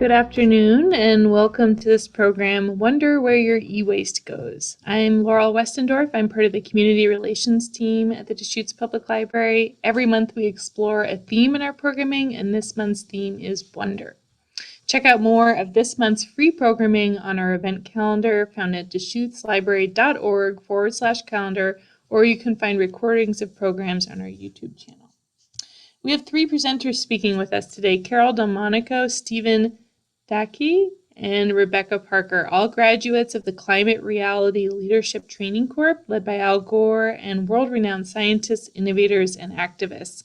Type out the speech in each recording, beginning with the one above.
Good afternoon and welcome to this program, Wonder Where Your eWaste Goes. I'm Laurel Westendorf. I'm part of the Community Relations team at the Deschutes Public Library. Every month we explore a theme in our programming, and this month's theme is Wonder. Check out more of this month's free programming on our event calendar found at deschuteslibrary.org/calendar, or you can find recordings of programs on our YouTube channel. We have three presenters speaking with us today: Carol Delmonico, Stephen Dakyi, and Rebecca Parker, all graduates of the Climate Reality Leadership Training Corp, led by Al Gore, and world-renowned scientists, innovators, and activists.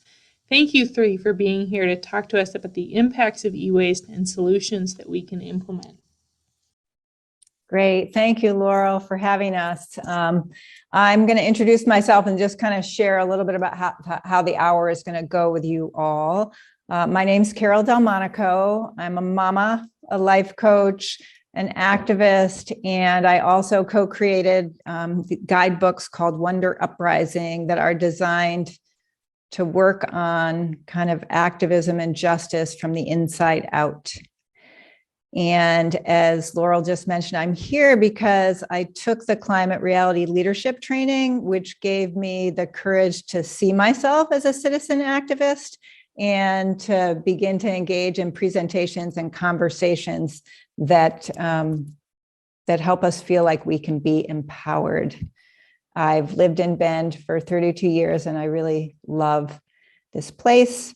Thank you three for being here to talk to us about the impacts of e-waste and solutions that we can implement. Great. Thank you, Laurel, for having us. I'm going to introduce myself and just kind of share a little bit about how the hour is going to go with you all. My name's Carol Delmonico. I'm a mama, a life coach, an activist, and I also co-created guidebooks called Wonder Uprising that are designed to work on kind of activism and justice from the inside out. And as Laurel just mentioned, I'm here because I took the Climate Reality Leadership Training, which gave me the courage to see myself as a citizen activist and to begin to engage in presentations and conversations that help us feel like we can be empowered. I've lived in Bend for 32 years and I really love this place,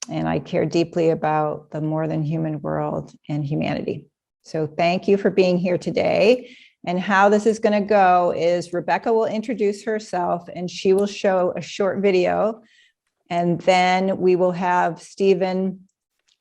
and I care deeply about the more than human world and humanity. So thank you for being here today. And how this is going to go is Rebecca will introduce herself and she will show a short video. And then we will have Stephen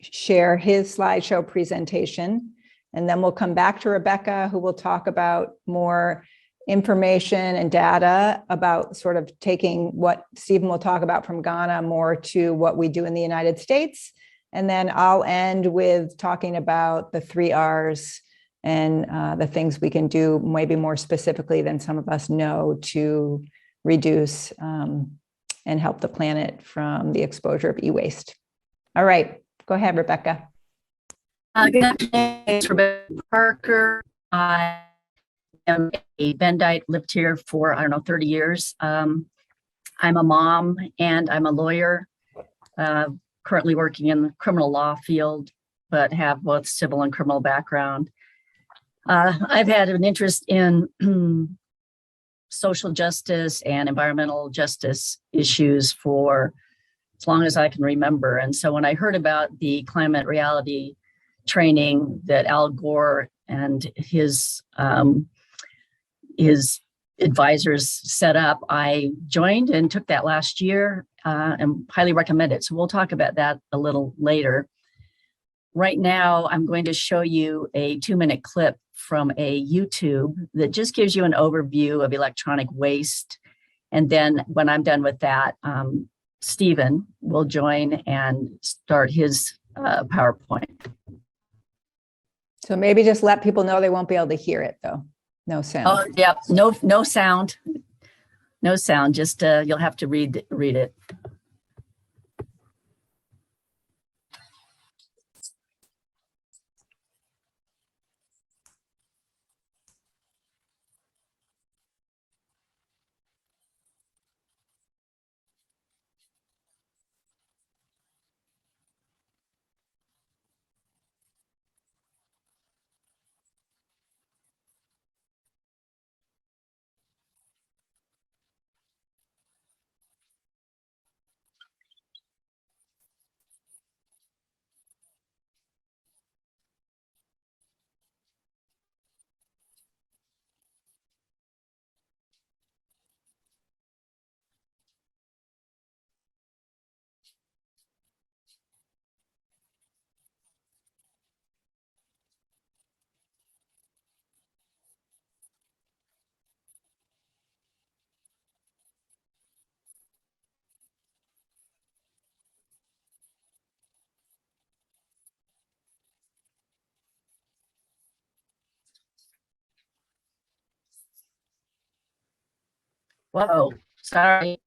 share his slideshow presentation. And then we'll come back to Rebecca, who will talk about more information and data about sort of taking what Stephen will talk about from Ghana more to what we do in the United States. And then I'll end with talking about the 3 R's and the things we can do maybe more specifically than some of us know to reduce and help the planet from the exposure of e-waste. All right, go ahead, Rebecca. Good afternoon, it's Rebecca Parker. I am a Bendite, lived here for, 30 years. I'm a mom and I'm a lawyer, currently working in the criminal law field, but have both civil and criminal background. I've had an interest in social justice and environmental justice issues for as long as I can remember. And so when I heard about the climate reality training that Al Gore and his advisors set up, I joined and took that last year and highly recommend it. So we'll talk about that a little later. Right now, I'm going to show you a 2-minute clip from a YouTube that just gives you an overview of electronic waste. And then when I'm done with that, Stephen will join and start his PowerPoint. So maybe just let people know they won't be able to hear it though. No sound. Oh, yeah, no sound. No sound, just you'll have to read it. Whoa, sorry.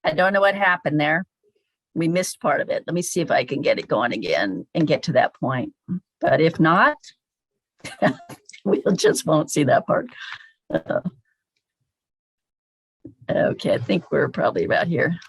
I don't know what happened there. We missed part of it. Let me see if I can get it going again and get to that point. but if not, we just won't see that part. Okay, I think we're probably about here.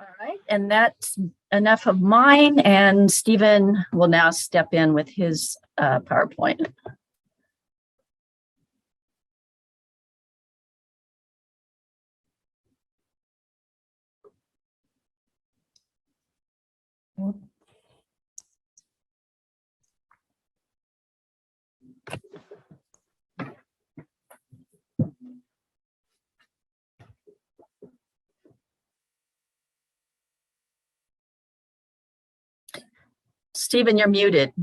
All right, and that's enough of mine, and Stephen will now step in with his PowerPoint. Stephen, you're muted.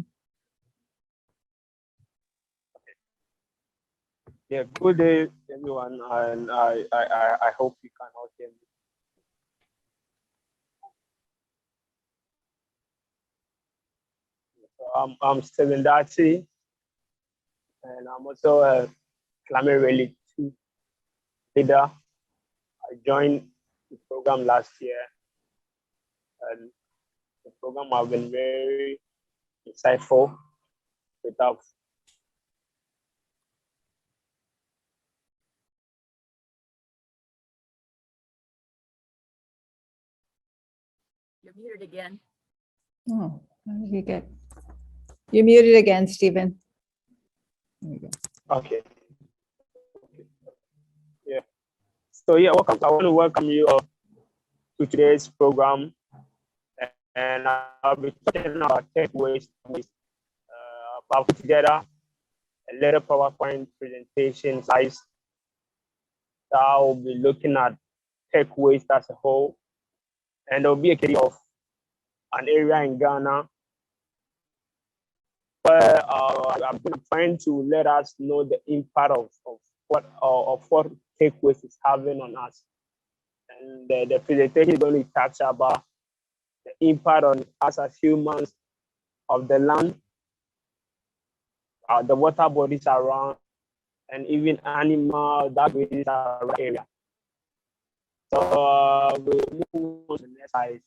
Yeah, good day, everyone, and I hope you can all hear me. So I'm Stephen Dakyi, and I'm also a climate relief leader. I joined the program last year, and the program has been very insightful. You're muted again. Oh, how did you get? You're muted again, Stephen. There you go. Okay. Yeah. So yeah, welcome. I want to welcome you all to today's program, and I'll be talking about tech waste. I'll put together a little PowerPoint presentation size that I will be looking at tech waste as a whole, and there'll be a case of an area in Ghana where I'm trying to let us know the impact of what tech waste is having on us. And the presentation is going to touch about the impact on us as humans of the land, the water bodies around, and even animals that breathe around the area. So we'll move on to the next slide.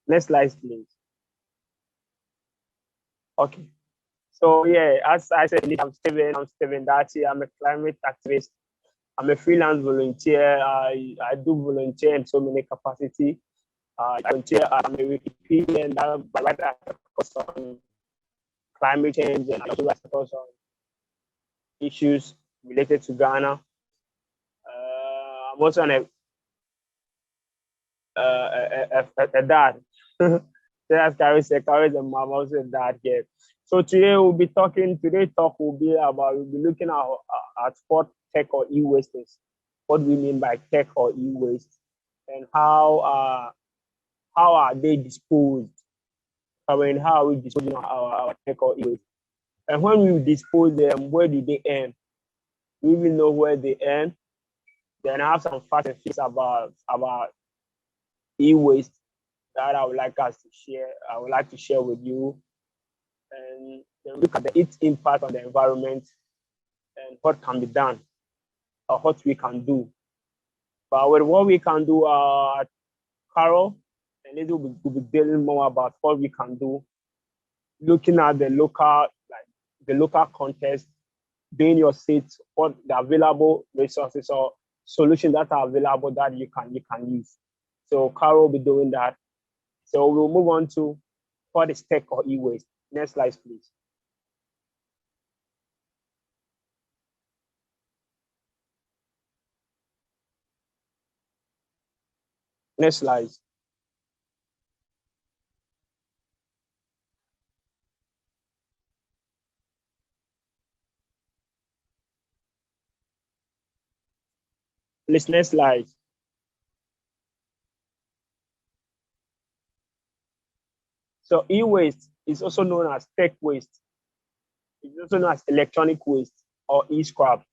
Next slide, please. Okay. So yeah, as I said, I'm Stephen Dakyi. I'm a climate activist. I'm a freelance volunteer. I do volunteer in so many capacities. I volunteer. I'm a Wikipedia, and I write articles on climate change, and I also write articles on issues related to Ghana. I'm also a dad. As Carol said, Carol is a mom, also a dad here. So today we'll be talking. Today's talk will be looking at what tech or e-waste is. What we mean by tech or e-waste, and how are they disposed? I mean, how are we disposing of our tech or e-waste? And when we dispose them, where do they end? We even know where they end. Then I have some facts and figures about e-waste that I would like us to share. I would like to share with you, and then look at its impact on the environment and what can be done or what we can do. But with what we can do, Carol and Liz will be dealing more about what we can do, looking at the local context, doing your seats, what the available resources or solutions that are available that you can use. So Carol will be doing that. So we'll move on to what is tech or e-waste. Next slide, please. Next slide. Please, next slide. So e-waste is also known as tech waste. It's also known as electronic waste or e-scrap.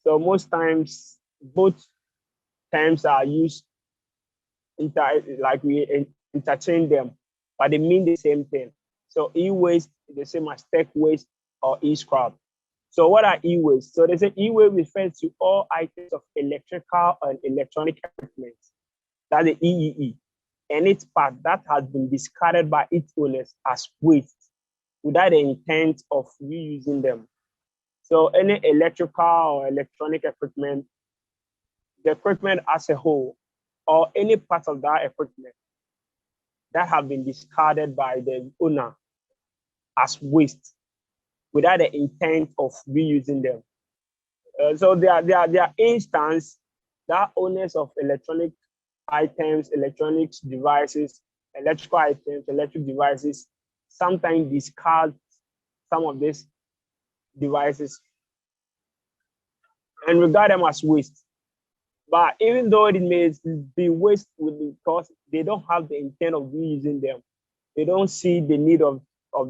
So most times, both terms are used, like we interchange them, but they mean the same thing. So e-waste is the same as tech waste or e-scrap. So what are e-waste? So they say e-waste refers to all items of electrical and electronic equipment. That's the EEE. And its part that has been discarded by its owners as waste without the intent of reusing them. So any electrical or electronic equipment, the equipment as a whole, or any part of that equipment that have been discarded by the owner as waste without the intent of reusing them. So there are instances that owners of electronic items, electronics devices, electrical items, electric devices sometimes discard some of these devices and regard them as waste. But even though it may be waste because they don't have the intent of reusing them, they don't see the need of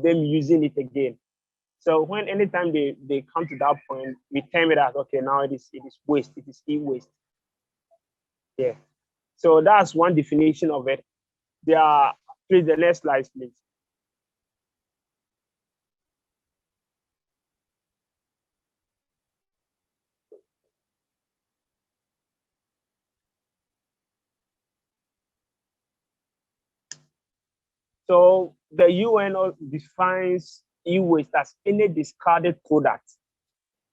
them using it again. So when anytime they come to that point, we term it as, okay, now it is waste, it is e-waste. Yeah. So that's one definition of it. Please, the next slide, please. So the UN defines e-waste as any discarded product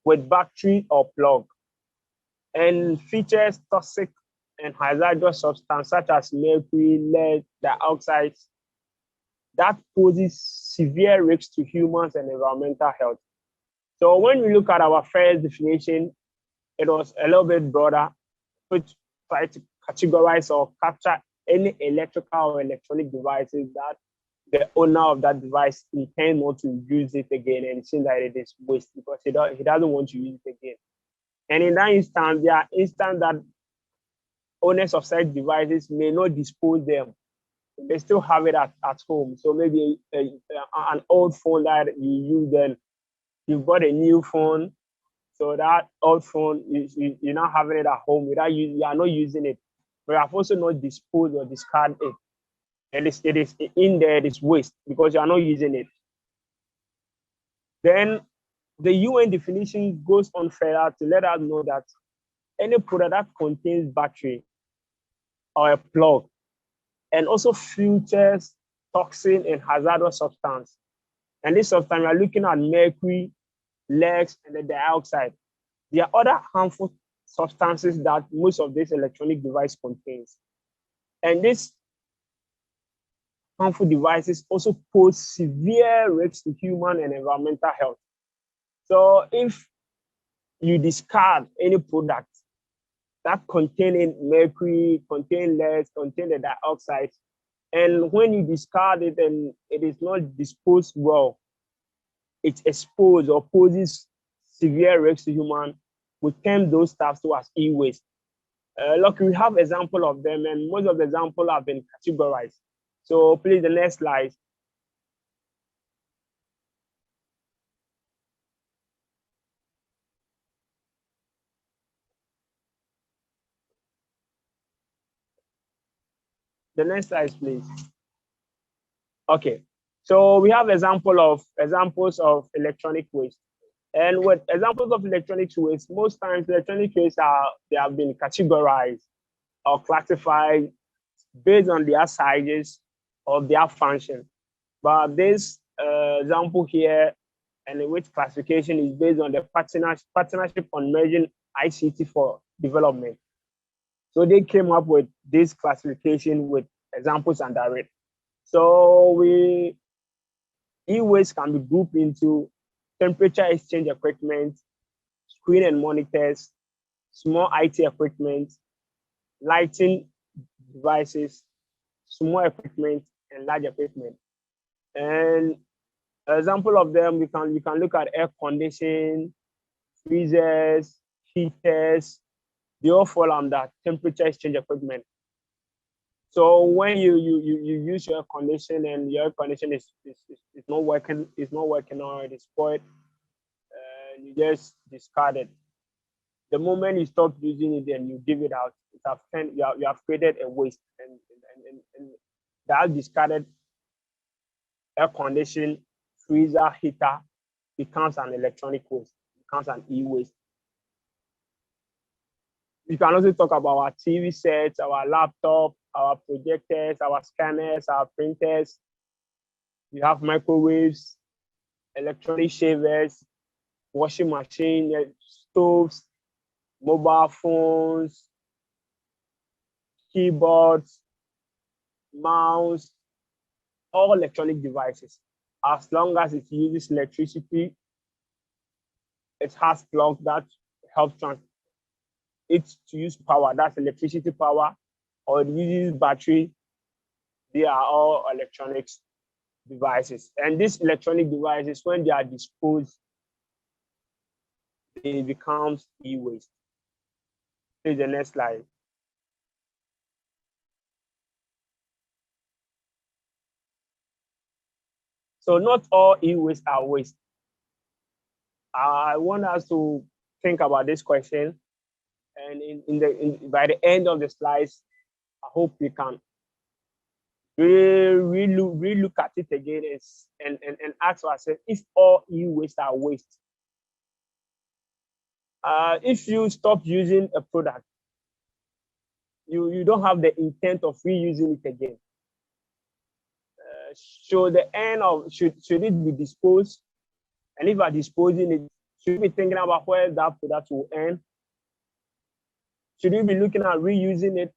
with battery or plug and features toxic and hazardous substances such as mercury, lead, dioxide that poses severe risks to humans and environmental health. So when we look at our first definition, it was a little bit broader, which tried to categorize or capture any electrical or electronic devices that the owner of that device intends not to use it again and seems that it is waste because he doesn't want to use it again. And in that instance, there are instances that owners of such devices may not dispose them. They still have it at home. So maybe an old phone that you use, then you've got a new phone. So that old phone, you're not having it at home you are not using it. But you have also not disposed or discard it. And it is in there, it is waste because you are not using it. Then the UN definition goes on further to let us know that any product that contains battery or a plug and also filters toxin and hazardous substance. And this substance, we are looking at mercury, lead, and the dioxide. There are other harmful substances that most of this electronic device contains. And these harmful devices also pose severe risks to human and environmental health. So if you discard any product that contain mercury, contain lead, contain the dioxide, and when you discard it and it is not disposed well, it's exposed or poses severe risks to human, we term those stuff to as e-waste. Look, we have example of them, and most of the examples have been categorized. So please, the next slide. The next slide, please. Okay, so we have examples of electronic waste. And with examples of electronic waste, most times electronic waste they have been categorized or classified based on their sizes or their function. But this example here, and in which classification is based on the partnership on merging ICT for development. So they came up with this classification with examples under it. So e-waste can be grouped into temperature exchange equipment, screen and monitors, small IT equipment, lighting devices, small equipment, and large equipment. And an example of them, we can look at air conditioning, freezers, heaters. They all fall under temperature exchange equipment. So when you use your air condition and your air condition is not working, or it is spoiled, and you just discard it. The moment you stop using it and you give it out, you have created a waste, and that discarded air condition, freezer, heater becomes an electronic waste, becomes an e-waste. We can also talk about our TV sets, our laptop, our projectors, our scanners, our printers. We have microwaves, electronic shavers, washing machine, stoves, mobile phones, keyboards, mouse, all electronic devices. As long as it uses electricity, it has plugs that help it to use power, that's electricity power, or it uses battery. They are all electronics devices. And these electronic devices, when they are disposed, they become e-waste. Here's the next slide. So not all e-waste are waste. I want us to think about this question, and by the end of the slides, I hope we can relook at it again and ask ourselves if all e-waste are waste. If you stop using a product, you don't have the intent of reusing it again. So the end of should it be disposed? And if you are disposing it, should you be thinking about where that product will end? Should you be looking at reusing it?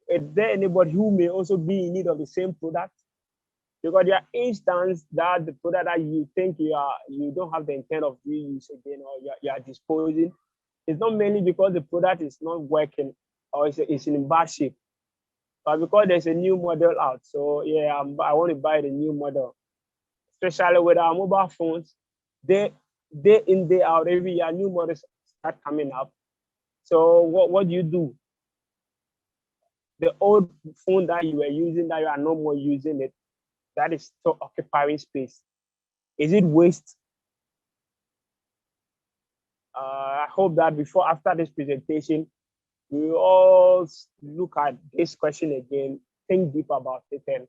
Is there anybody who may also be in need of the same product? Because there are instances that the product that you think you don't have the intent of reuse again, or you are disposing, it's not mainly because the product is not working or it's in bad shape, but because there's a new model out. So yeah, I want to buy the new model. Especially with our mobile phones, day in, day out, every year new models start coming up. So what do? The old phone that you were using, that you are no more using it, that is still occupying space. Is it waste? I hope that after this presentation, we will all look at this question again, think deep about it, and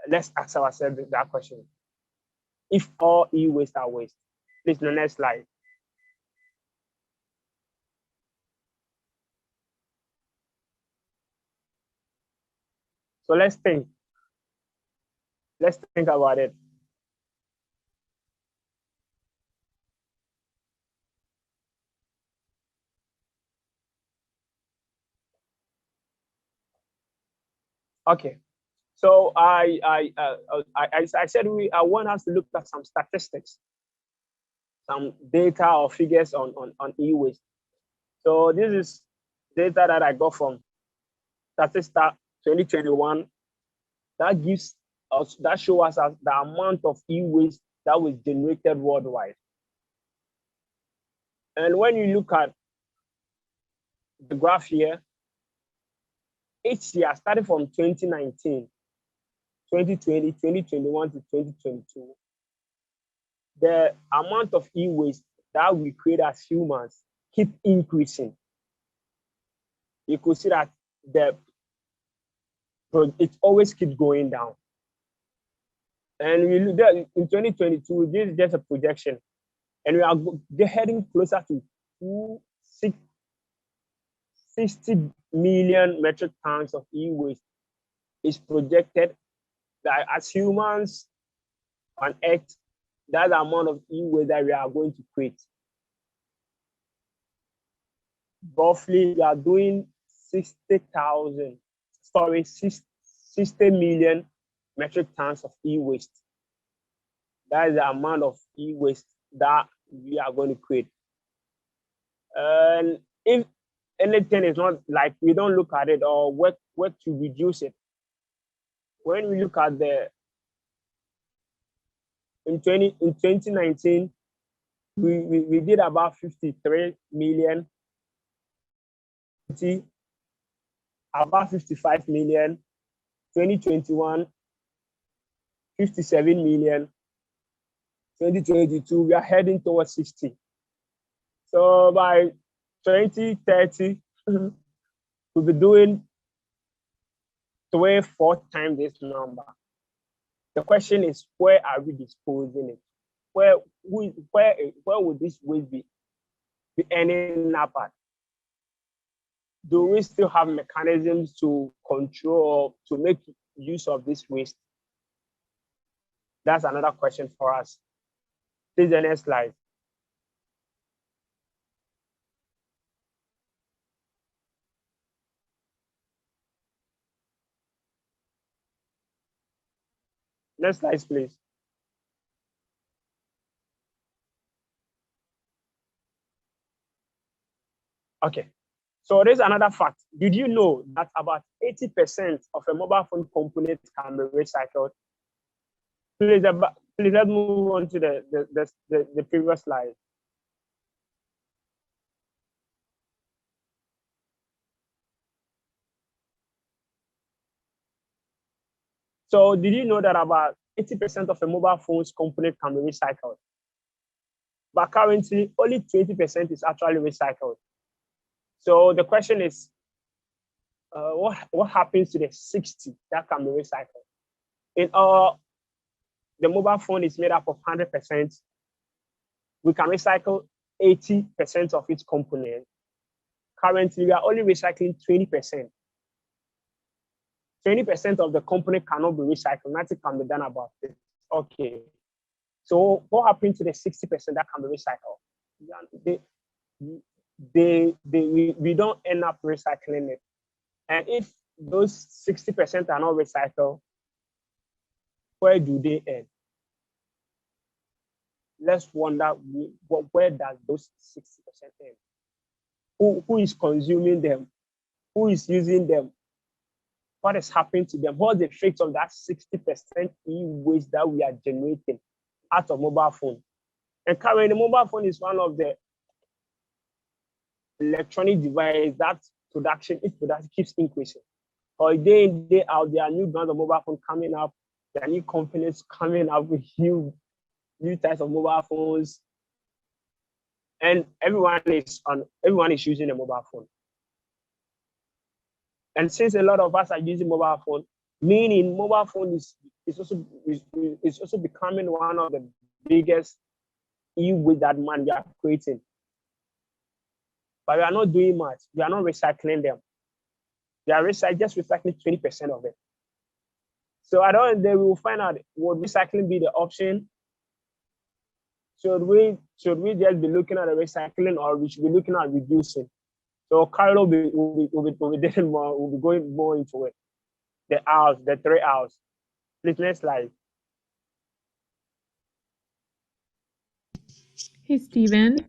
let's ask ourselves that question. If all e-waste are waste. Please, the next slide. So let's think. Let's think about it. Okay. So I said I want us to look at some statistics, some data or figures on e-waste. So this is data that I got from Statista 2021 that gives us, that shows us the amount of e-waste that was generated worldwide. And when you look at the graph here, each year, starting from 2019, 2020, 2021 to 2022, the amount of e-waste that we create as humans keep increasing. You could see that it always keeps going down. And we look there in 2022, this is just a projection, and we are heading closer to 60 million metric tons of e-waste is projected that as humans on Earth, that's the amount of e-waste that we are going to create. roughly we are doing 60 million metric tons of e-waste. That is the amount of e-waste that we are going to create. And if anything is not, like, we don't look at it or work to reduce it. When we look at in 2019, we did about 53 million, about 55 million, 2021, 57 million, 2022, we are heading towards 60. So by 2030, we'll be doing 4 times this number. The question is, where are we disposing it? Where would this waste be ending up at? Do we still have mechanisms to control, to make use of this waste? That's another question for us. Please, the next slide. Next slide, please. Okay, so there's another fact. Did you know that about 80% of a mobile phone component can be recycled? Please, let's move on to the previous slide. So did you know that about 80% of a mobile phone's component can be recycled? But currently, only 20% is actually recycled. So the question is, what happens to the 60 that can be recycled? The mobile phone is made up of 100%. We can recycle 80% of its component. Currently, we are only recycling 20%. 20% of the component cannot be recycled. Nothing can be done about it. Okay. So what happened to the 60% that can be recycled? We don't end up recycling it. And if those 60% are not recycled, where do they end? Let's wonder, where does those 60% end? Who is consuming them? Who is using them? What is happening to them? What's the effect of that 60% e-waste that we are generating out of mobile phone? And currently, the mobile phone is one of the electronic devices that its production keeps increasing. Or day in, day out, there are new brands of mobile phone coming up. There are new companies coming up with new types of mobile phones. And everyone is using a mobile phone. And since a lot of us are using mobile phone, meaning mobile phone is also becoming one of the biggest e-waste that we are creating. But we are not doing much. We are not recycling them. We are just recycling 20% of it. So I don't think we will find out, would recycling be the option? Should we just be looking at the recycling, or we should be looking at reducing? So Carol will be going more into it. The 3 hours. Please, next slide. Hey, Stephen.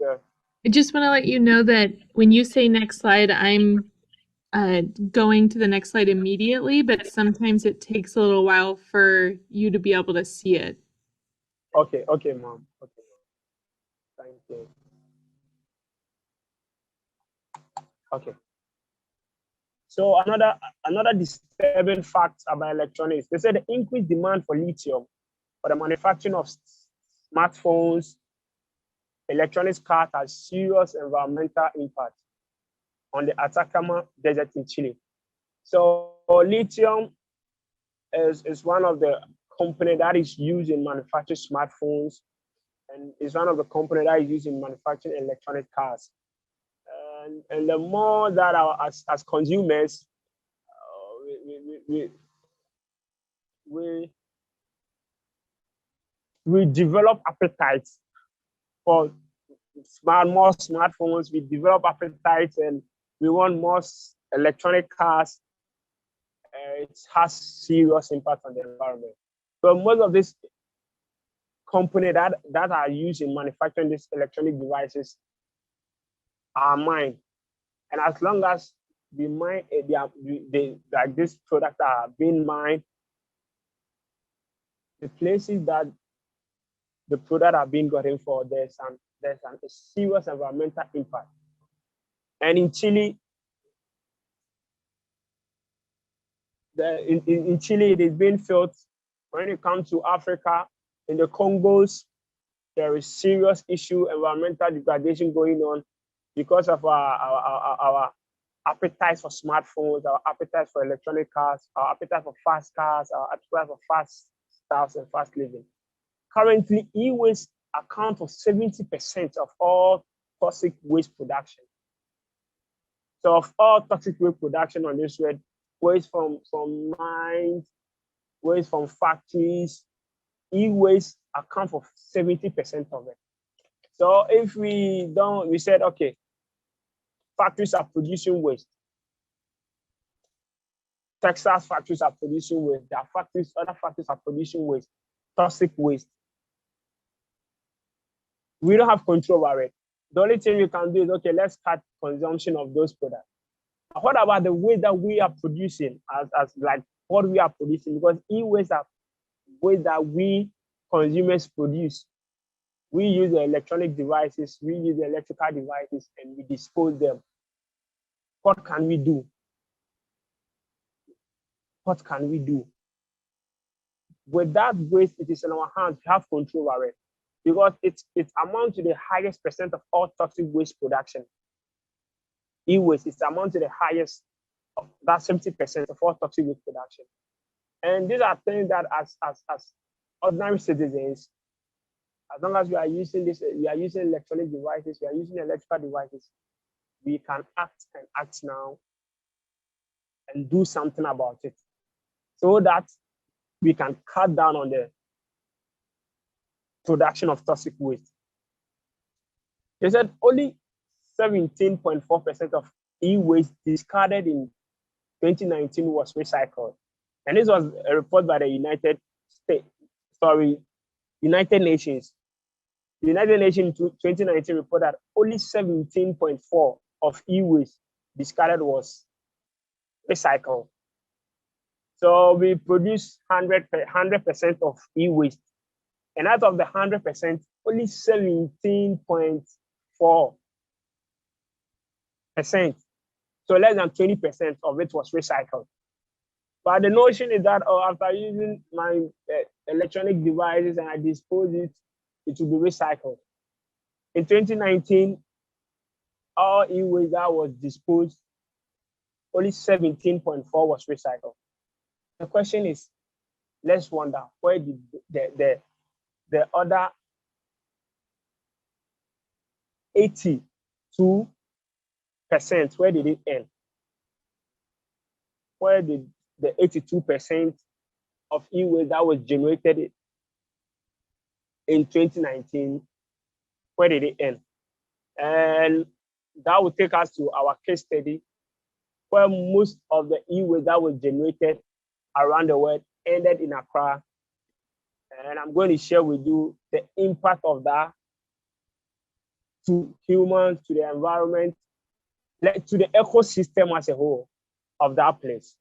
Yeah. I just want to let you know that when you say next slide, I'm going to the next slide immediately, but sometimes it takes a little while for you to be able to see it. Okay, mom. Okay, thank you. Okay. So another disturbing fact about electronics, they said the increased demand for lithium for the manufacturing of smartphones, electronics cars has serious environmental impact on the Atacama Desert in Chile. So lithium is one of the company that is used in manufacturing smartphones, and is one of the company that is used in manufacturing electronic cars. And the more that as consumers, we develop appetites for more smartphones, we develop appetites, and we want more electronic cars. It has serious impact on the environment. So most of these components that are used in manufacturing these electronic devices are mined. And as long as we mine, like these products are being mined, the places that the product are being gotten for, there's a serious environmental impact. And in Chile, in Chile, it is being felt. When it comes to Africa, in the Congos, there is serious issue, environmental degradation going on because of our appetite for smartphones, our appetite for electronic cars, our appetite for fast cars, our appetite for fast stuff and fast living. Currently, e-waste accounts for 70% of all toxic waste production. So of all toxic waste production on this earth, waste from mines, waste from factories, e-waste account for 70% of it. So if we said, okay, factories are producing waste. Texas factories are producing waste. There are other factories are producing waste, toxic waste. We don't have control over it. The only thing we can do is, okay, let's cut consumption of those products. But what about the waste that we are producing as like what we are producing? Because e-waste are waste that we consumers produce. We use the electronic devices, we use the electrical devices, and we dispose them. What can we do? What can we do? With that waste, it is in our hands. We have control over it because it amounts to the highest percent of all toxic waste production. E-waste is amount to the highest of that 70% of all toxic waste production. And these are things that as ordinary citizens, as long as we are using electronic devices, we are using electrical devices, we can act now and do something about it so that we can cut down on the production of toxic waste. They said only 17.4% of e-waste discarded in 2019 was recycled. And this was a report by the United Nations. The United Nations 2019 report that only 17.4% of e-waste discarded was recycled. So we produce 100% of e-waste. And out of the 100%, only 17.4%, so less than 20% of it was recycled. But the notion is that after using my electronic devices and I dispose it, it will be recycled. In 2019, all e-waste that was disposed, only 17.4% was recycled. The question is, let's wonder where did the other 82%, where did it end? Where did the 82% of e-waste that was generated in 2019, where did it end? And that will take us to our case study, where most of the e-waste that was generated around the world ended in Accra. And I'm going to share with you the impact of that to humans, to the environment, to the ecosystem as a whole of that place.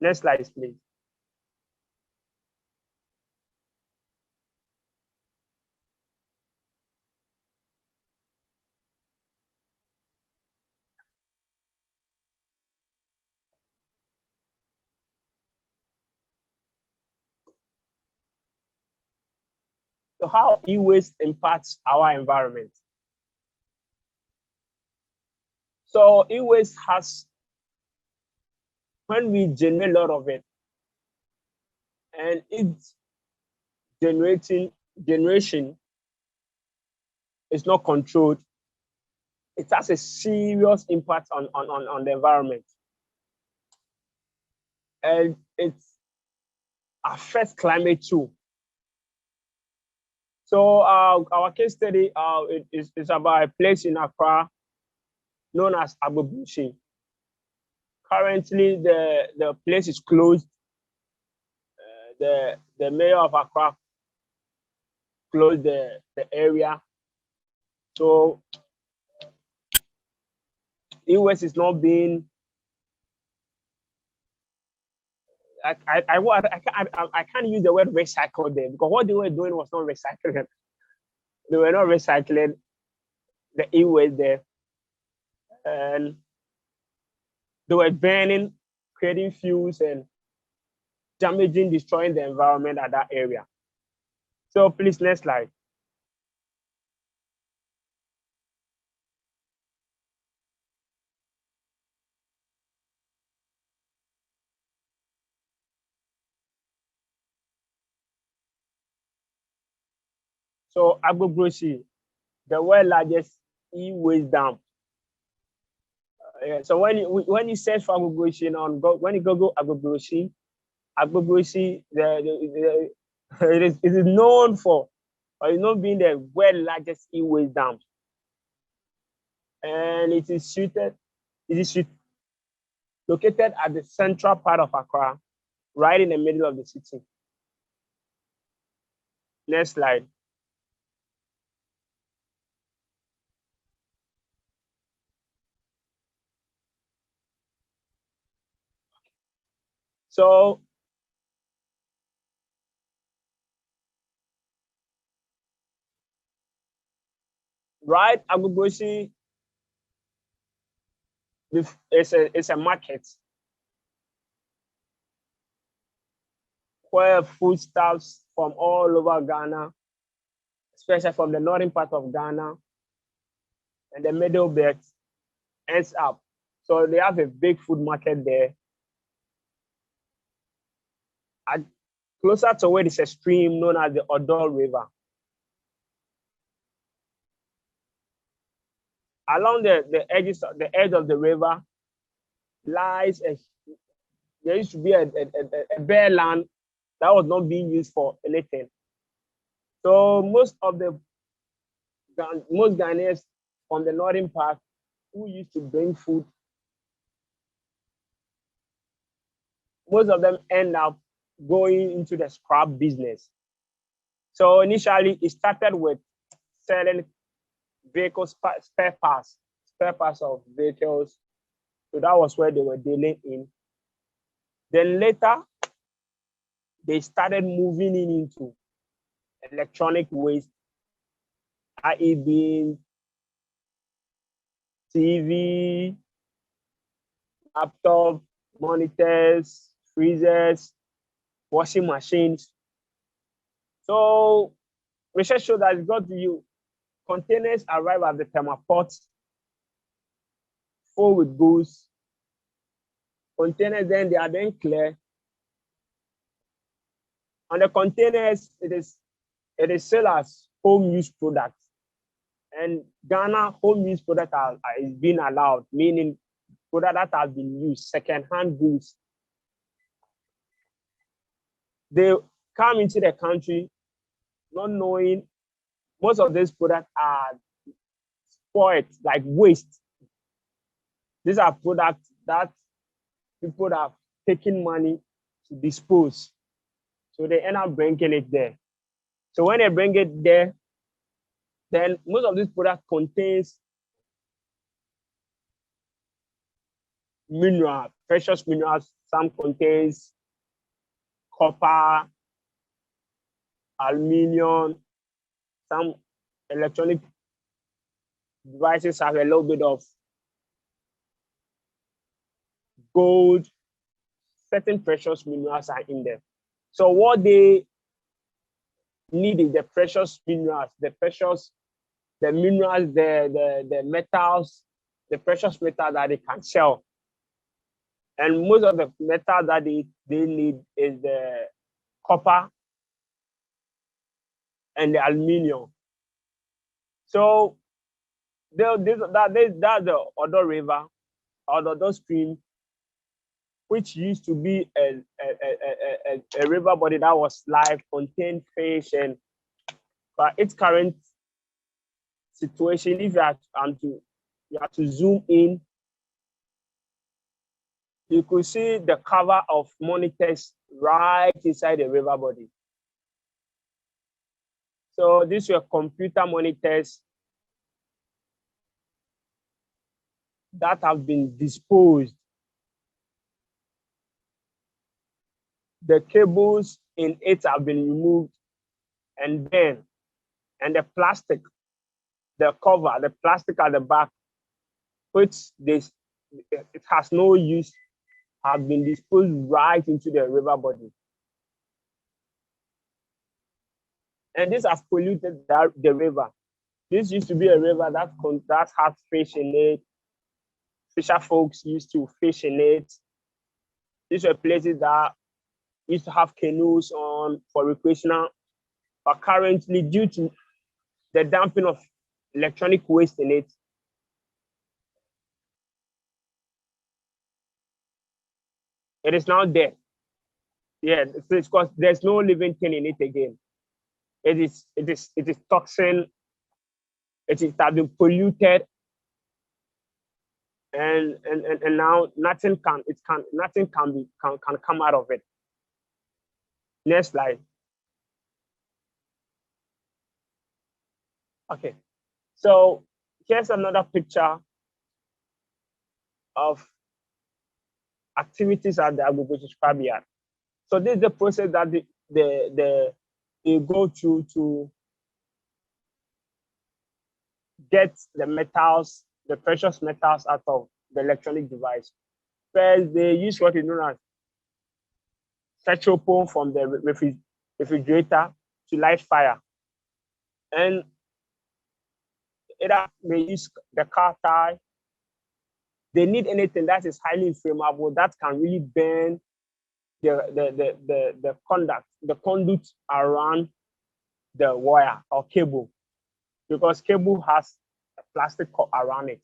Next slide, please. So how e-waste impacts our environment? So e-waste has, when we generate a lot of it, and its generation is not controlled, it has a serious impact on the environment. And it affects climate too. So our case study is about a place in Accra known as Agbogbloshie. Currently, the place is closed. The mayor of Accra closed the area. So eWaste is not being. I can't use the word recycle there, because what they were doing was not recycling. They were not recycling the eWaste there, and they were burning, creating fuels and damaging, destroying the environment at that area. So please, next slide. So Agbogbloshie, the world's largest e-waste dump. So when you search for Agbogbloshie on when you Google Agbogbloshie, it is known for, or is known being the world's largest e-waste dump, and it is located at the central part of Accra, right in the middle of the city. Next slide. So right, Agbogbloshie, it's a market where foodstuffs from all over Ghana, especially from the northern part of Ghana and the middle belt, ends up. So they have a big food market there. Closer to where there's a stream known as the Odol River. Along the edge of the river lies there used to be a bare land that was not being used for anything. So most Ghanaians from the northern part who used to bring food, most of them end up going into the scrap business. So initially it started with selling vehicle spare parts of vehicles. So that was where they were dealing in. Then later, they started moving into electronic waste, i.e. being TV, laptop, monitors, freezers, washing machines. So research showed that it got to you. Containers arrive at the thermal ports full with goods. Containers then they are then clear. On the containers, it is sold as home use products. And Ghana home use product is being allowed, meaning product that has been used, second-hand goods. They come into the country not knowing most of these products are spoiled, like waste. These are products that people have taken money to dispose. So they end up bringing it there. So when they bring it there, then most of this product contains mineral, precious minerals. Some contains copper, aluminum, some electronic devices have a little bit of gold, certain precious minerals are in there. So what they need is the precious minerals, the minerals, the metals, the precious metal that they can sell. And most of the metal that they need is the copper and the aluminum. So that's the Odol River or the Odol Stream, which used to be a river body that was live, contained fish and But its current situation, if you have to zoom in, you could see the cover of monitors right inside the river body. So these were computer monitors that have been disposed. The cables in it have been removed and then, and the plastic, the cover, the plastic at the back, which it has no use, have been disposed right into the river body. And this has polluted the river. This used to be a river that has fish in it. Fisher folks used to fish in it. These were places that used to have canoes on for recreational, but currently, due to the dumping of electronic waste in it, it is now dead. Yeah, it's because there's no living thing in it again. It is toxin. It has been polluted, and now nothing can come out of it. Next slide. Okay, so here's another picture of activities at the agricultural scrapyard. So this is the process that they go through to get the metals, the precious metals out of the electronic device. First, they use what is known as petrol from the refrigerator to light fire. And either they use the car tire. They need anything that is highly inflammable that can really burn the conduit around the wire or cable, because cable has a plastic around it.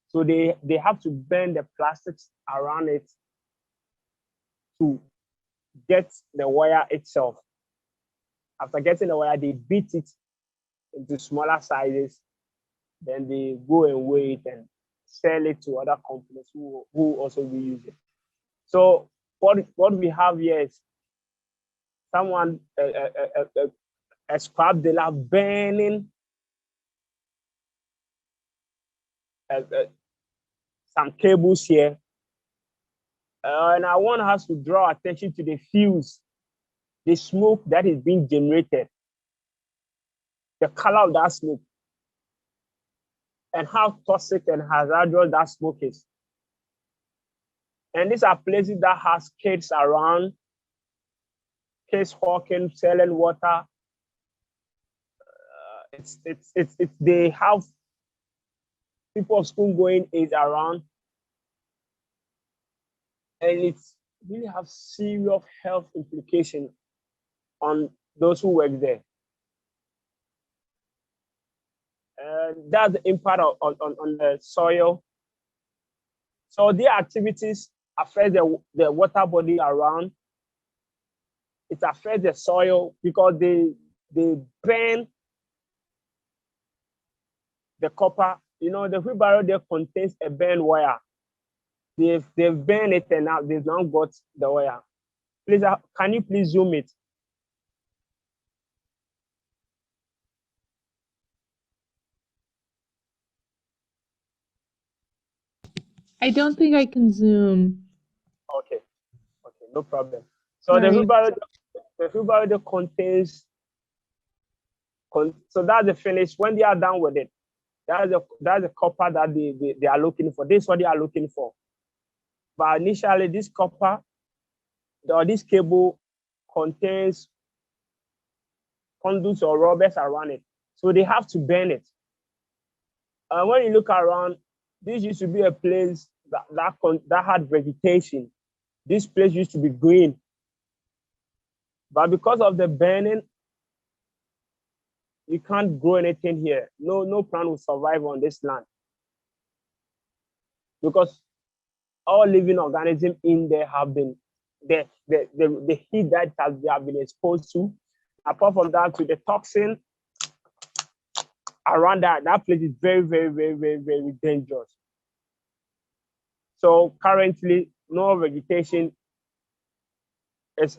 So they have to burn the plastics around it to get the wire itself. After getting the wire, they beat it into smaller sizes. Then they go and weigh it and sell it to other companies who also reuse it. So what we have here is someone, a scrap dealer burning some cables here. And I want us to draw attention to the fuse, the smoke that is being generated, the color of that smoke, and how toxic and hazardous that smoke is. And these are places that has kids around, kids hawking, selling water. They have people of school going age around, and it's really have serious health implications on those who work there. That's the impact on the soil. So their activities affect the water body around. It affects the soil because they burn the copper. You know, the wheelbarrow there contains a burned wire. They've burned it and now they've now got the wire. Please, can you please zoom it? I don't think I can zoom. Okay, no problem. So the wheelbarrow there contains, so that's the finish. When they are done with it, that's the copper that they are looking for. This is what they are looking for. But initially, this copper or this cable contains conduits or rubbers around it. So they have to burn it. When you look around, this used to be a place that had vegetation. This place used to be green. But because of the burning, you can't grow anything here. No plant will survive on this land. Because all living organisms in there have been, the heat that they have been exposed to, apart from that, to the toxin around that place is very, very, very, very, very dangerous. So currently, no vegetation. It's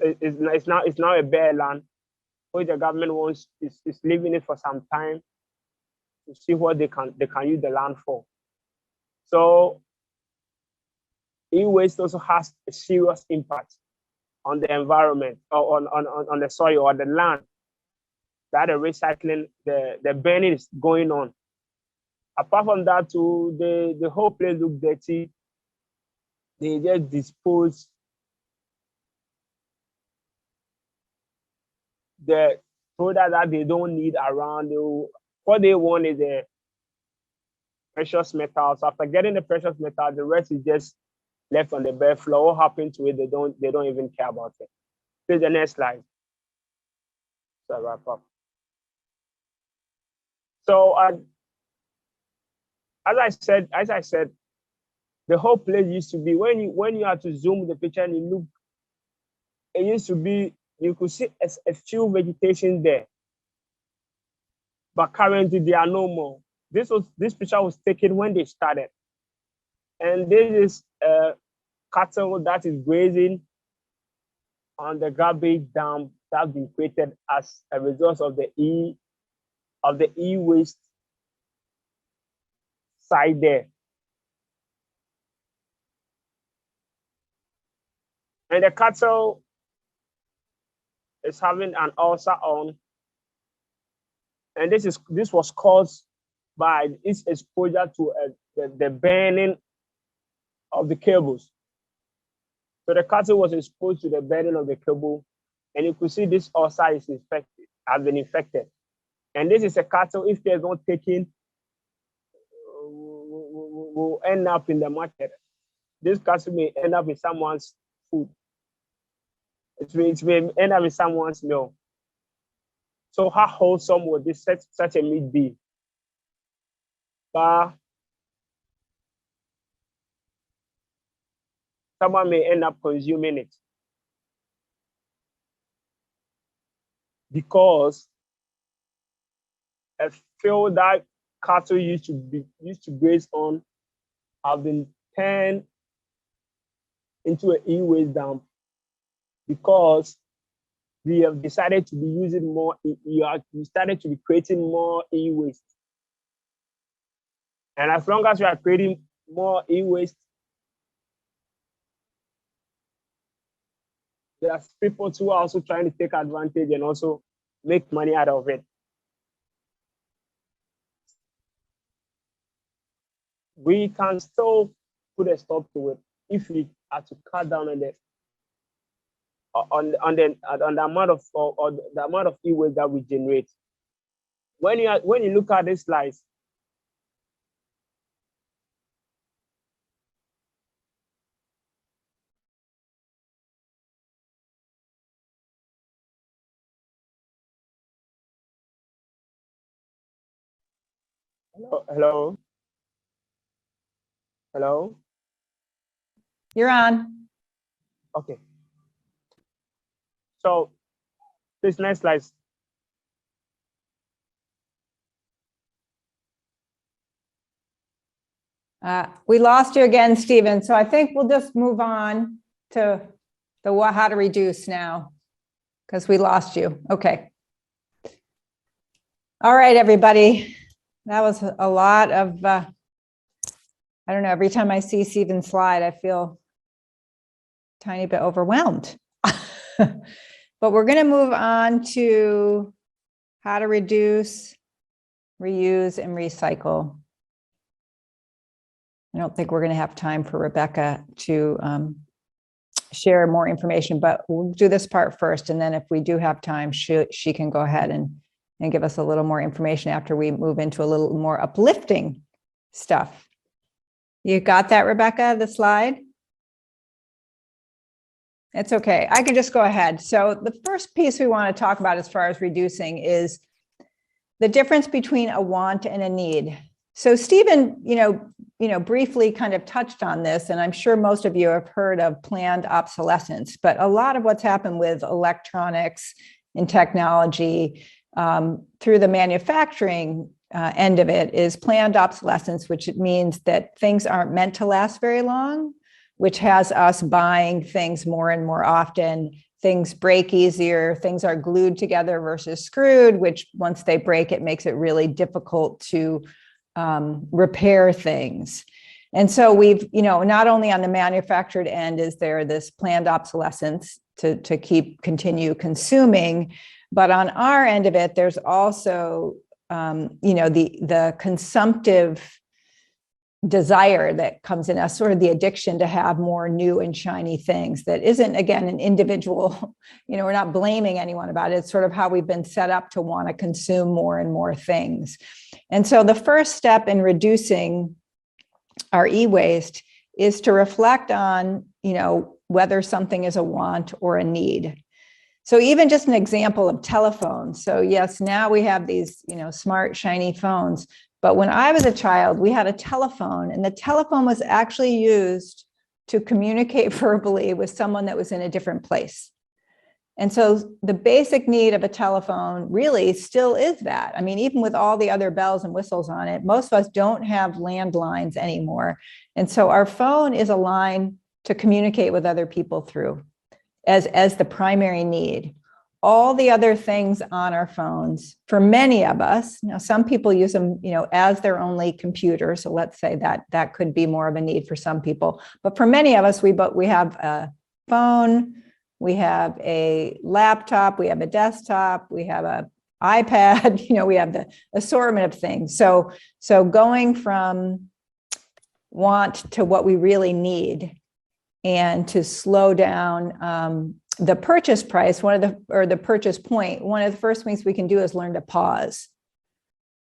now a bare land, which the government wants is leaving it for some time to see what they can use the land for. So e-waste also has a serious impact on the environment, or on the soil or the land that the recycling, the burning is going on. Apart from that, too, the whole place looks dirty. They just dispose the product that they don't need around. What they want is the precious metals. After getting the precious metal, the rest is just left on the bare floor. What happened to it? They don't even care about it. Please, the next slide. So wrap up. So as I said, the whole place used to be, when you had to zoom the picture and you look, it used to be, you could see a few vegetation there, but currently there are no more. This picture was taken when they started, and this is cattle that is grazing on the garbage dump that's been created as a result of the e-waste side there. And the cattle is having an ulcer on, and this was caused by its exposure to the burning of the cables. So the cattle was exposed to the burning of the cable, and you could see this ulcer has been infected. And this is a cattle, if they're not taken, will end up in the market. This cattle may end up in someone's food. It may end up in someone's meal. So how wholesome would this such a meat be? But someone may end up consuming it because a field that cattle used to graze on have been turned into an e-waste dump, because we have decided to be using more. We started to be creating more e-waste, and as long as we are creating more e-waste, there are people who are also trying to take advantage and also make money out of it. We can still put a stop to it if we are to cut down on the amount of e-waste that we generate. When you look at this slide, hello. You're on. Okay. So this next slide. We lost you again, Stephen. So I think we'll just move on to the how to reduce now, because we lost you. Okay. All right, everybody. That was a lot of, I don't know, every time I see Stephen's slide, I feel a tiny bit overwhelmed. But we're going to move on to how to reduce, reuse, and recycle. I don't think we're going to have time for Rebecca to share more information, but we'll do this part first. And then if we do have time, she can go ahead and give us a little more information after we move into a little more uplifting stuff. You got that, Rebecca, the slide? It's okay. I can just go ahead. So the first piece we want to talk about as far as reducing is the difference between a want and a need. So Stephen, briefly kind of touched on this, and I'm sure most of you have heard of planned obsolescence, but a lot of what's happened with electronics and technology through the manufacturing end of it is planned obsolescence, which means that things aren't meant to last very long, which has us buying things more and more often. Things break easier, things are glued together versus screwed, which once they break, it makes it really difficult to repair things. And so we've, not only on the manufactured end is there this planned obsolescence to continue consuming, but on our end of it, there's also, the consumptive desire that comes in us, sort of the addiction to have more new and shiny things that isn't, again, an individual, we're not blaming anyone about it. It's sort of how we've been set up to want to consume more and more things. And so the first step in reducing our e-waste is to reflect on, whether something is a want or a need. So even just an example of telephones. So yes, now we have these, smart, shiny phones. But when I was a child, we had a telephone, and the telephone was actually used to communicate verbally with someone that was in a different place. And so the basic need of a telephone really still is that. I mean, even with all the other bells and whistles on it, most of us don't have landlines anymore. And so our phone is a line to communicate with other people through as the primary need. All the other things on our phones, for many of us, some people use them, as their only computer. So let's say that could be more of a need for some people. But for many of us, we have a phone, we have a laptop, we have a desktop, we have an iPad, we have the assortment of things. So going from want to what we really need, and to slow down the purchase price, the purchase point, one of the first things we can do is learn to pause.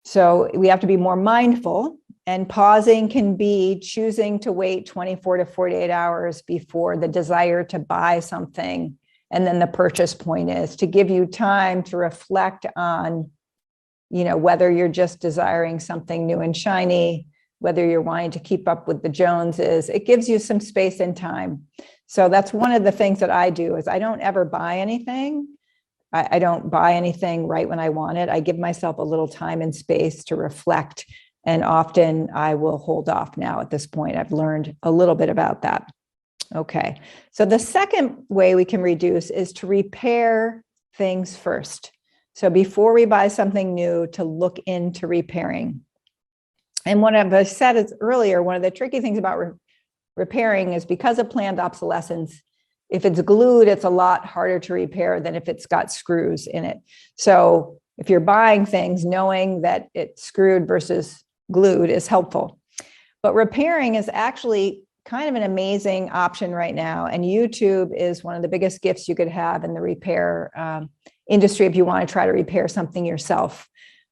So we have to be more mindful, and pausing can be choosing to wait 24 to 48 hours before the desire to buy something. And then the purchase point is to give you time to reflect on, whether you're just desiring something new and shiny, whether you're wanting to keep up with the Joneses. It gives you some space and time. So that's one of the things that I do is I don't ever buy anything. I don't buy anything right when I want it. I give myself a little time and space to reflect. And often I will hold off now at this point. I've learned a little bit about that. Okay. So the second way we can reduce is to repair things first. So before we buy something new, to look into repairing. And what I've said earlier, one of the tricky things about repairing is because of planned obsolescence, if it's glued, it's a lot harder to repair than if it's got screws in it. So if you're buying things, knowing that it's screwed versus glued is helpful. But repairing is actually kind of an amazing option right now. And YouTube is one of the biggest gifts you could have in the repair industry if you want to try to repair something yourself.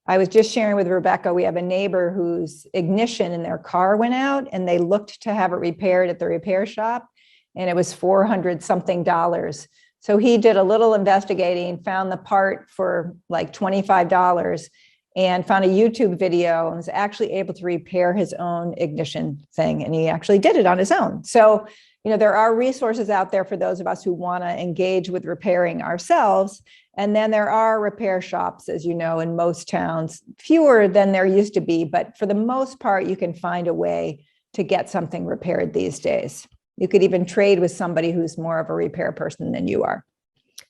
I was just sharing with Rebecca, we have a neighbor whose ignition in their car went out, and they looked to have it repaired at the repair shop, and it was $400 something. So he did a little investigating, found the part for like $25, and found a YouTube video and was actually able to repair his own ignition thing. And he actually did it on his own. So, there are resources out there for those of us who want to engage with repairing ourselves. And then there are repair shops, as you know, in most towns, fewer than there used to be. But for the most part, you can find a way to get something repaired these days. You could even trade with somebody who's more of a repair person than you are.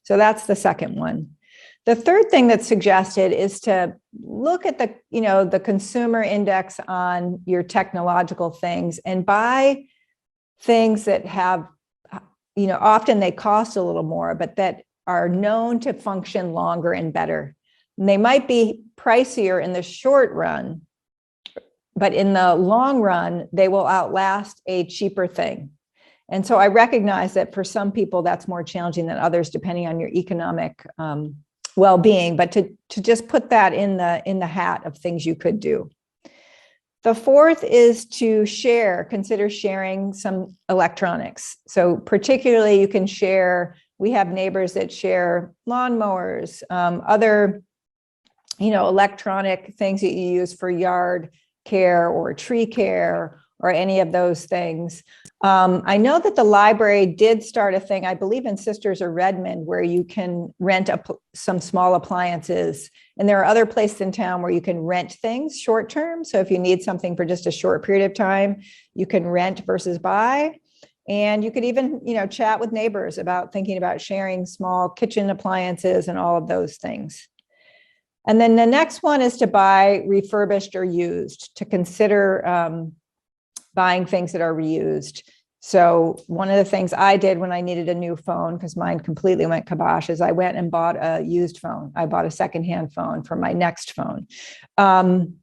So that's the second one. The third thing that's suggested is to look at the consumer index on your technological things and buy things that have, often they cost a little more, but that are known to function longer and better. And they might be pricier in the short run, but in the long run, they will outlast a cheaper thing. And so I recognize that for some people, that's more challenging than others, depending on your economic well-being, but to just put that in the hat of things you could do. The fourth is to consider sharing some electronics. So particularly you can share, we have neighbors that share lawnmowers, other, electronic things that you use for yard care or tree care, or any of those things. I know that the library did start a thing, I believe in Sisters or Redmond, where you can rent some small appliances. And there are other places in town where you can rent things short term. So if you need something for just a short period of time, you can rent versus buy. And you could even, chat with neighbors about thinking about sharing small kitchen appliances and all of those things. And then the next one is to buy refurbished or used, to consider buying things that are reused. So one of the things I did when I needed a new phone, because mine completely went kibosh, is I went and bought a used phone. I bought a secondhand phone for my next phone. And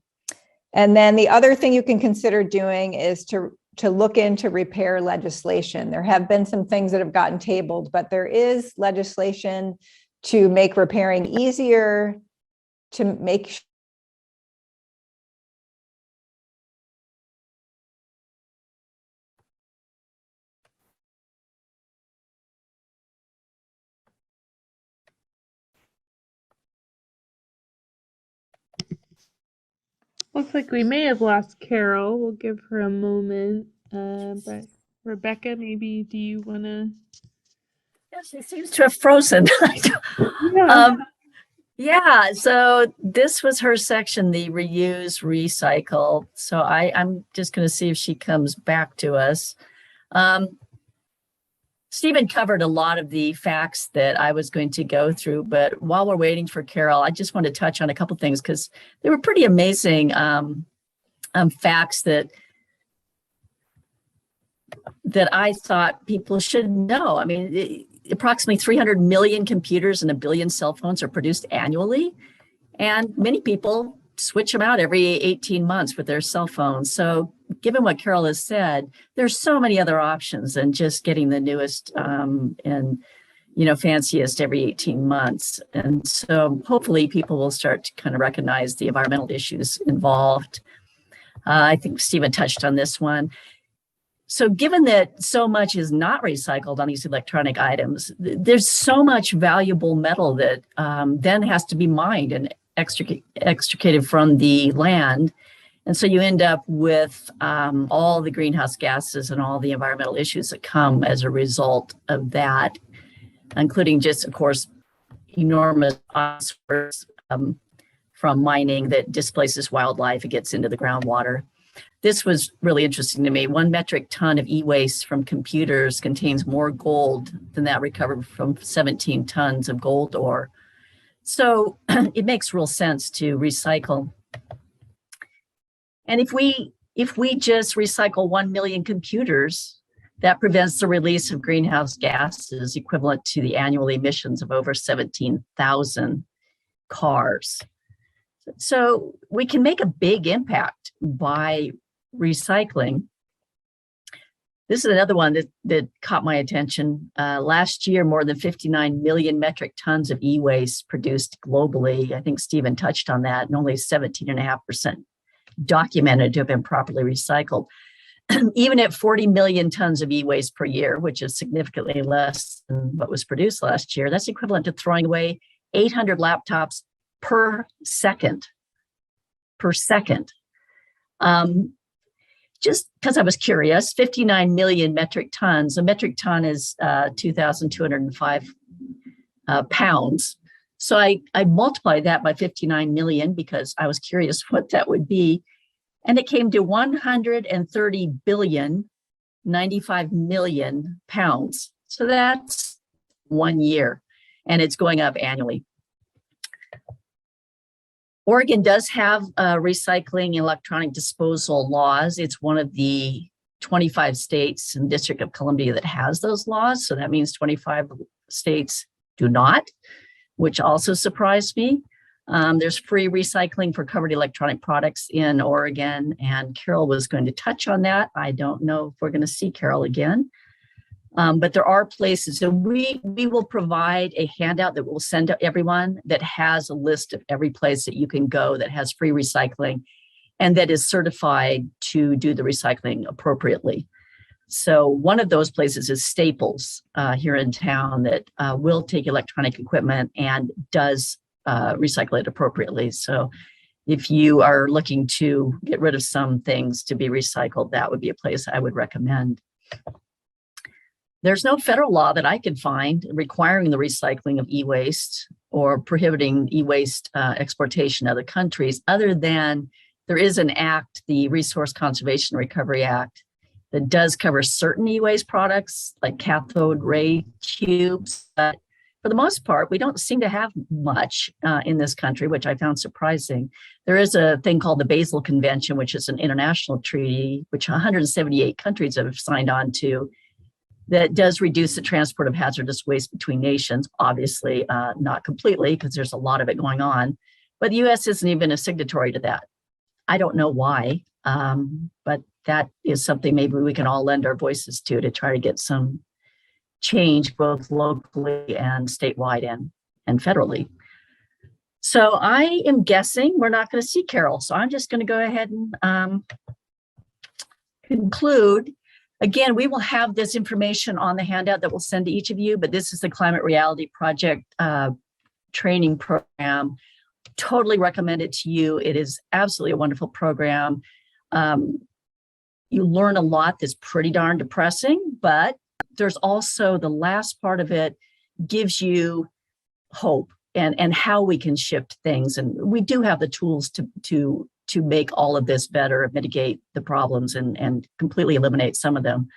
then the other thing you can consider doing is to look into repair legislation. There have been some things that have gotten tabled, but there is legislation to make repairing easier, to make Looks like we may have lost Carol. We'll give her a moment. But Rebecca, maybe do you want to? Yeah, she seems to have frozen. Yeah. Yeah, so this was her section, the reuse, recycle. So I'm just going to see if she comes back to us. Stephen covered a lot of the facts that I was going to go through, but while we're waiting for Carol, I just want to touch on a couple things because they were pretty amazing facts that I thought people should know. I mean, approximately 300 million computers and 1 billion cell phones are produced annually, and many people switch them out every 18 months with their cell phones. So given what Carol has said, there's so many other options than just getting the newest and fanciest every 18 months. And so hopefully people will start to kind of recognize the environmental issues involved. I think Stephen touched on this one. So given that so much is not recycled on these electronic items, there's so much valuable metal that then has to be mined and extricated from the land. And so you end up with all the greenhouse gases and all the environmental issues that come as a result of that, including just, of course, enormous phosphorus from mining that displaces wildlife. It gets into the groundwater. This was really interesting to me. 1 metric ton of e-waste from computers contains more gold than that recovered from 17 tons of gold ore. So it makes real sense to recycle. And if we just recycle 1 million computers, that prevents the release of greenhouse gases equivalent to the annual emissions of over 17,000 cars. So we can make a big impact by recycling. This is another one that caught my attention. Last year, more than 59 million metric tons of e-waste produced globally. I think Stephen touched on that, and only 17.5% documented to have been properly recycled. Even at 40 million tons of e-waste per year, which is significantly less than what was produced last year, that's equivalent to throwing away 800 laptops per second. Just because I was curious, 59 million metric tons. A metric ton is 2,205 pounds. So I multiplied that by 59 million because I was curious what that would be. And it came to 130 billion, 95 million pounds. So that's 1 year, and it's going up annually. Oregon does have recycling electronic disposal laws. It's one of the 25 states and District of Columbia that has those laws. So that means 25 states do not, which also surprised me. There's free recycling for covered electronic products in Oregon, and Carol was going to touch on that. I don't know if we're going to see Carol again. But there are places, and we will provide a handout that we'll send to everyone that has a list of every place that you can go that has free recycling and that is certified to do the recycling appropriately. So one of those places is Staples here in town that will take electronic equipment and does recycle it appropriately. So if you are looking to get rid of some things to be recycled, that would be a place I would recommend. There's no federal law that I could find requiring the recycling of e-waste or prohibiting e-waste exportation to other countries, other than there is an act, the Resource Conservation and Recovery Act, that does cover certain e-waste products like cathode ray tubes. But for the most part, we don't seem to have much in this country, which I found surprising. There is a thing called the Basel Convention, which is an international treaty, which 178 countries have signed on to, that does reduce the transport of hazardous waste between nations. Obviously, not completely, because there's a lot of it going on. But the US isn't even a signatory to that. I don't know why, but that is something maybe we can all lend our voices to try to get some change both locally and statewide and federally. So I am guessing we're not going to see Carol. So I'm just going to go ahead and conclude. Again, we will have this information on the handout that we'll send to each of you, but this is the Climate Reality Project training program. Totally recommend it to you. It is absolutely a wonderful program. You learn a lot that's pretty darn depressing, but there's also the last part of it gives you hope and how we can shift things. And we do have the tools to make all of this better, mitigate the problems and completely eliminate some of them,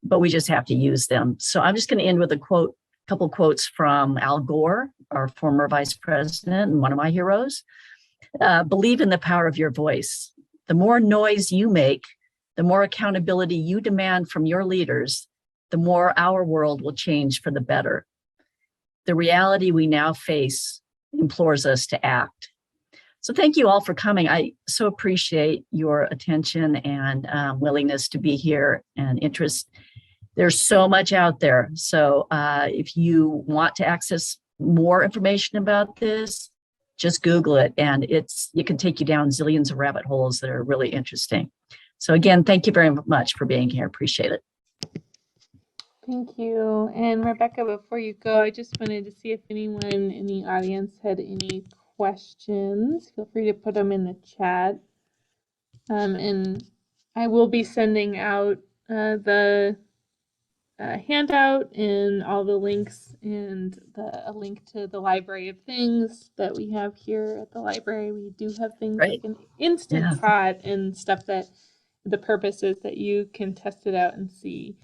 but we just have to use them. So I'm just going to end with a couple quotes from Al Gore, our former vice president and one of my heroes. Believe in the power of your voice. The more noise you make, the more accountability you demand from your leaders, the more our world will change for the better. The reality we now face implores us to act. So thank you all for coming. I so appreciate your attention and willingness to be here and interest. There's so much out there. So if you want to access more information about this, just Google it, and it can take you down zillions of rabbit holes that are really interesting. So again, thank you very much for being here. Appreciate it. Thank you. And Rebecca, before you go, I just wanted to see if anyone in the audience had any questions. Feel free to put them in the chat. And I will be sending out the handout and all the links and a link to the library of things that we have here at the library. We do have things like an instant pot and stuff that the purpose is that you can test it out and see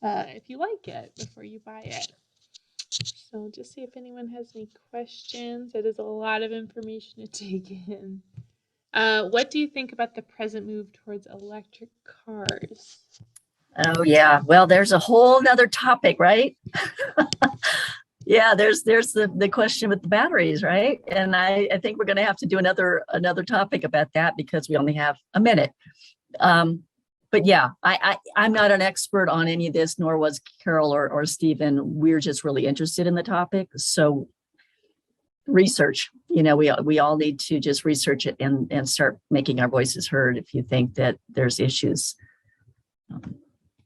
if you like it before you buy it. So just see if anyone has any questions. It is a lot of information to take in. What do you think about the present move towards electric cars? Oh yeah, well, there's a whole nother topic, right? Yeah, there's the question with the batteries, right? And I think we're going to have to do another topic about that because we only have a minute. But yeah, I'm not an expert on any of this, nor was Carol or Stephen. We're just really interested in the topic. So research, we all need to just research it and start making our voices heard if you think that there's issues.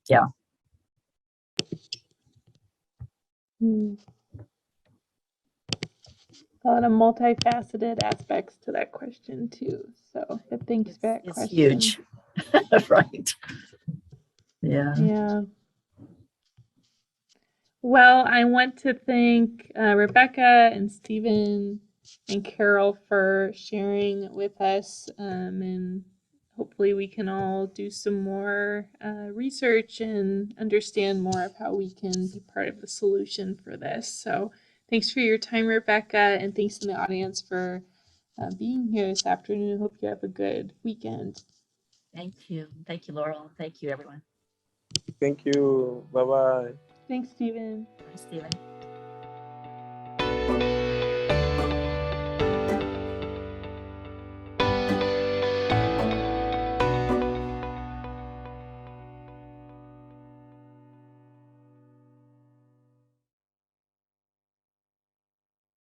Yeah. A lot of multifaceted aspects to that question too. So, but thanks for that question. It's huge. Right. Yeah. Yeah. Well, I want to thank Rebecca and Stephen and Carol for sharing with us, and hopefully we can all do some more research and understand more of how we can be part of the solution for this. So thanks for your time, Rebecca, and thanks in the audience for being here this afternoon. I hope you have a good weekend. Thank you. Thank you, Laurel. Thank you, everyone. Thank you. Bye-bye. Thanks, Stephen. Bye, Stephen.